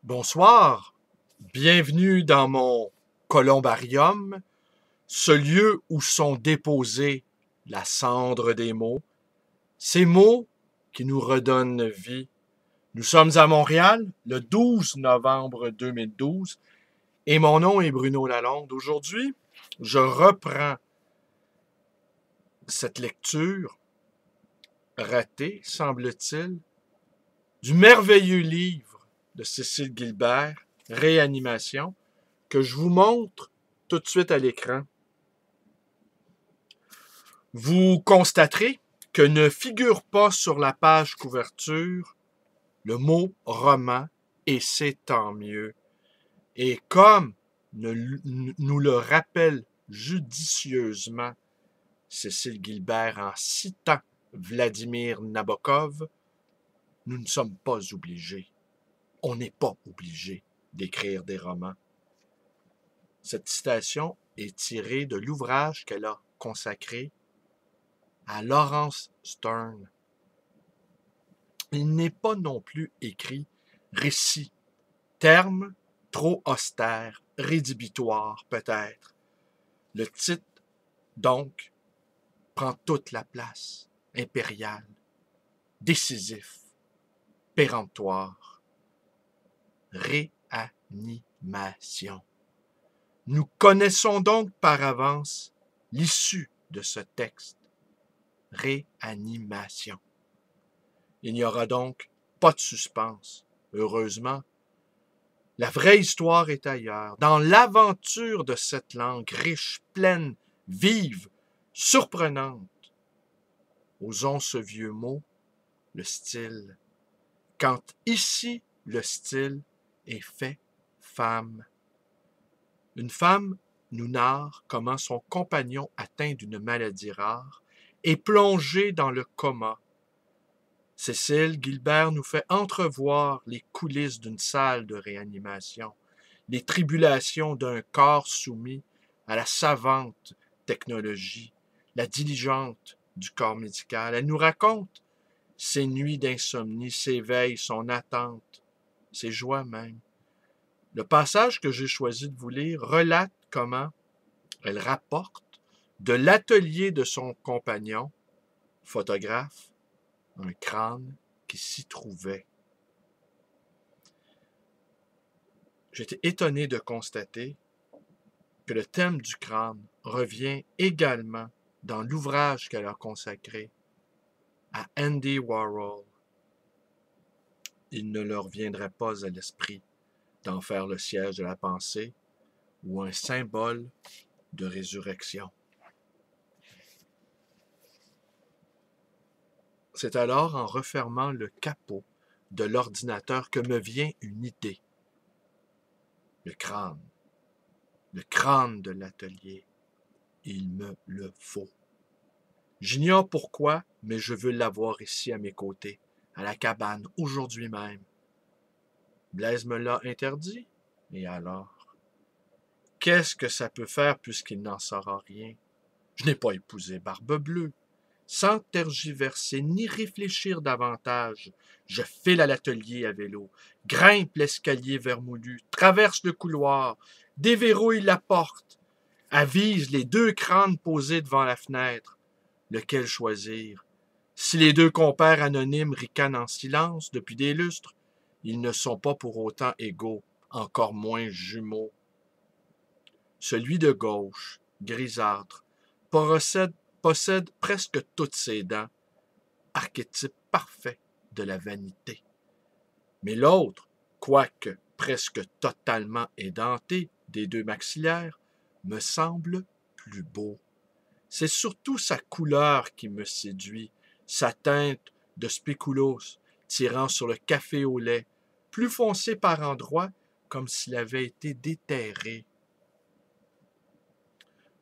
Bonsoir, bienvenue dans mon columbarium, ce lieu où sont déposés la cendre des mots, ces mots qui nous redonnent vie. Nous sommes à Montréal, le 12 novembre 2012, et mon nom est Bruno Lalonde. Aujourd'hui, je reprends cette lecture ratée, semble-t-il, du merveilleux livre de Cécile Gilbert, Réanimation, que je vous montre tout de suite à l'écran. Vous constaterez que ne figure pas sur la page couverture le mot roman, et c'est tant mieux. Et comme nous le rappelle judicieusement Cécile Gilbert en citant Vladimir Nabokov, nous ne sommes pas obligés. On n'est pas obligé d'écrire des romans. Cette citation est tirée de l'ouvrage qu'elle a consacré à Laurence Sterne. Il n'est pas non plus écrit récit, terme trop austère, rédhibitoire peut-être. Le titre, donc, prend toute la place, impérial, décisif, péremptoire. Réanimation. Nous connaissons donc par avance l'issue de ce texte. Réanimation. Il n'y aura donc pas de suspense. Heureusement, la vraie histoire est ailleurs, dans l'aventure de cette langue riche, pleine, vive, surprenante. Osons ce vieux mot, le style. Quand ici, le style est fait femme. Une femme nous narre comment son compagnon atteint d'une maladie rare est plongé dans le coma. Cécile Gilbert nous fait entrevoir les coulisses d'une salle de réanimation, les tribulations d'un corps soumis à la savante technologie, la diligente du corps médical. Elle nous raconte ses nuits d'insomnie, ses veilles, son attente, ses joies même. Le passage que j'ai choisi de vous lire relate comment elle rapporte de l'atelier de son compagnon, photographe, un crâne qui s'y trouvait. J'étais étonné de constater que le thème du crâne revient également dans l'ouvrage qu'elle a consacré à Andy Warhol. Il ne leur viendrait pas à l'esprit d'en faire le siège de la pensée ou un symbole de résurrection. C'est alors en refermant le capot de l'ordinateur que me vient une idée. Le crâne de l'atelier, il me le faut. J'ignore pourquoi, mais je veux l'avoir ici à mes côtés, à la cabane, aujourd'hui même. Blaise me l'a interdit, et alors? Qu'est-ce que ça peut faire puisqu'il n'en saura rien? Je n'ai pas épousé Barbe-Bleue. Sans tergiverser ni réfléchir davantage, je file à l'atelier à vélo, grimpe l'escalier vermoulu, traverse le couloir, déverrouille la porte, avise les deux crânes posés devant la fenêtre. Lequel choisir? Si les deux compères anonymes ricanent en silence depuis des lustres, ils ne sont pas pour autant égaux, encore moins jumeaux. Celui de gauche, grisâtre, possède presque toutes ses dents, archétype parfait de la vanité. Mais l'autre, quoique presque totalement édenté des deux maxillaires, me semble plus beau. C'est surtout sa couleur qui me séduit, sa teinte de spéculoos tirant sur le café au lait, plus foncé par endroits comme s'il avait été déterré.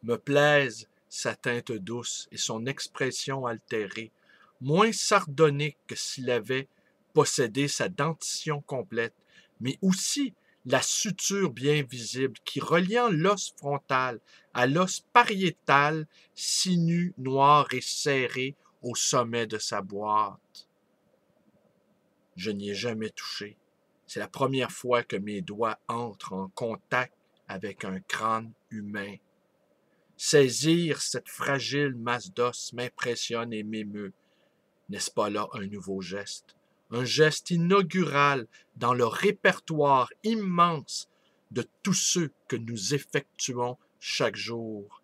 Me plaisent sa teinte douce et son expression altérée, moins sardonique que s'il avait possédé sa dentition complète, mais aussi la suture bien visible qui, reliant l'os frontal à l'os pariétal, sinus noir et serré au sommet de sa boîte. Je n'y ai jamais touché, C'est la première fois que mes doigts entrent en contact avec un crâne humain. Saisir cette fragile masse d'os m'impressionne et m'émeut. N'est-ce pas là un nouveau geste? Un geste inaugural dans le répertoire immense de tous ceux que nous effectuons chaque jour.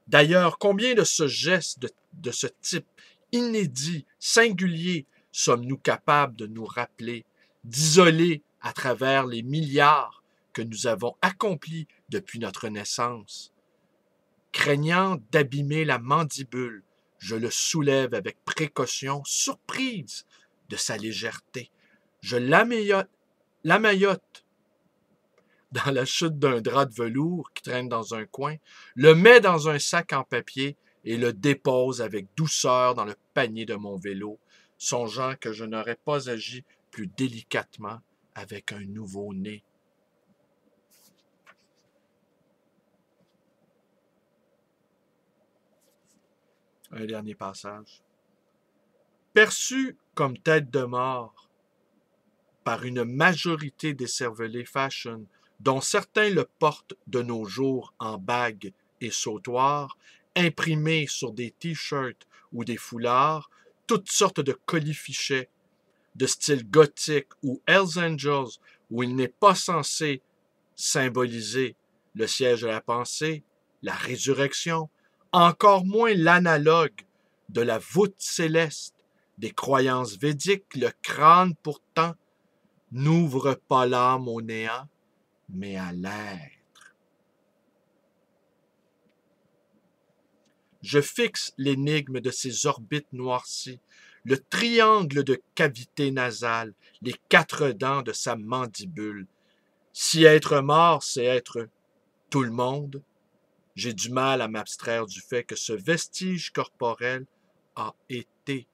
D'ailleurs, combien de ce geste de ce type inédit, singulier, sommes-nous capables de nous rappeler, d'isoler à travers les milliards que nous avons accomplis depuis notre naissance? Craignant d'abîmer la mandibule, je le soulève avec précaution, surprise de sa légèreté. Je l'amaillote dans la chute d'un drap de velours qui traîne dans un coin, le mets dans un sac en papier et le dépose avec douceur dans le panier de mon vélo, songeant que je n'aurais pas agi plus délicatement avec un nouveau-né. Un dernier passage. Perçu comme tête de mort par une majorité d'écervelés fashion, dont certains le portent de nos jours en bagues et sautoirs, imprimés sur des t-shirts ou des foulards, toutes sortes de colifichets de style gothique ou Hells Angels, où il n'est pas censé symboliser le siège de la pensée, la résurrection, encore moins l'analogue de la voûte céleste des croyances védiques, le crâne pourtant n'ouvre pas l'âme au néant, mais à l'être. Je fixe l'énigme de ces orbites noircies, le triangle de cavité nasale, les 4 dents de sa mandibule. Si être mort, c'est être tout le monde, j'ai du mal à m'abstraire du fait que ce vestige corporel a été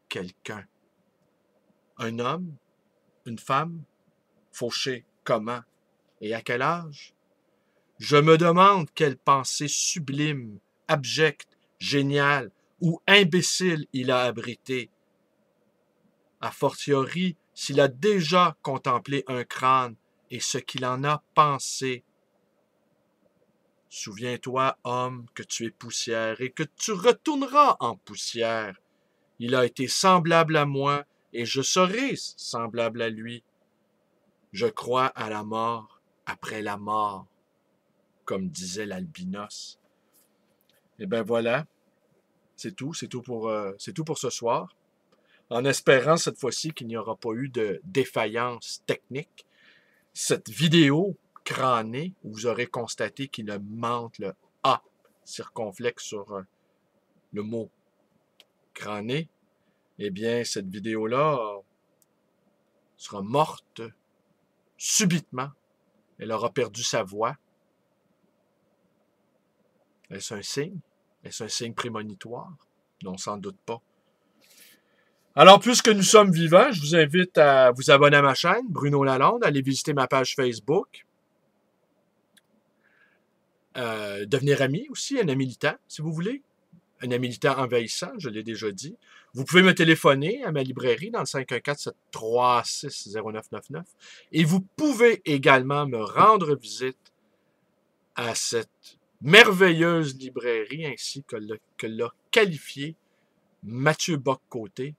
quelqu'un. Un homme, une femme, fauché comment et à quel âge? Je me demande quelle pensée sublime, abjecte, géniale ou imbécile il a abrité. A fortiori, s'il a déjà contemplé un crâne et ce qu'il en a pensé. Souviens-toi, homme, que tu es poussière et que tu retourneras en poussière. Il a été semblable à moi et je serai semblable à lui. Je crois à la mort après la mort, comme disait l'albinos. Et bien voilà, c'est tout pour ce soir. En espérant cette fois-ci qu'il n'y aura pas eu de défaillance technique. Cette vidéo crânée, où vous aurez constaté qu'il manque le A circonflexe sur le mot crâné, eh bien, cette vidéo-là sera morte subitement. Elle aura perdu sa voix. Est-ce un signe? Est-ce un signe prémonitoire? Non, sans doute pas. Alors, puisque nous sommes vivants, je vous invite à vous abonner à ma chaîne, Bruno Lalonde, aller visiter ma page Facebook, devenir ami aussi, un ami militant, si vous voulez. Un ami militant envahissant, je l'ai déjà dit. Vous pouvez me téléphoner à ma librairie dans le 514-736-0999 et vous pouvez également me rendre visite à cette merveilleuse librairie ainsi que l'a qualifiée Mathieu Bock-Côté,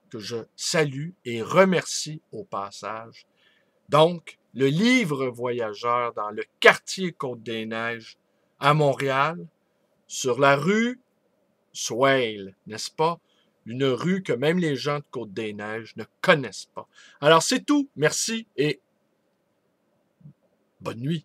que je salue et remercie au passage. Donc, le livre voyageur dans le quartier Côte-des-Neiges à Montréal, sur la rue Swale, n'est-ce pas? Une rue que même les gens de Côte-des-Neiges ne connaissent pas. Alors, c'est tout. Merci et bonne nuit.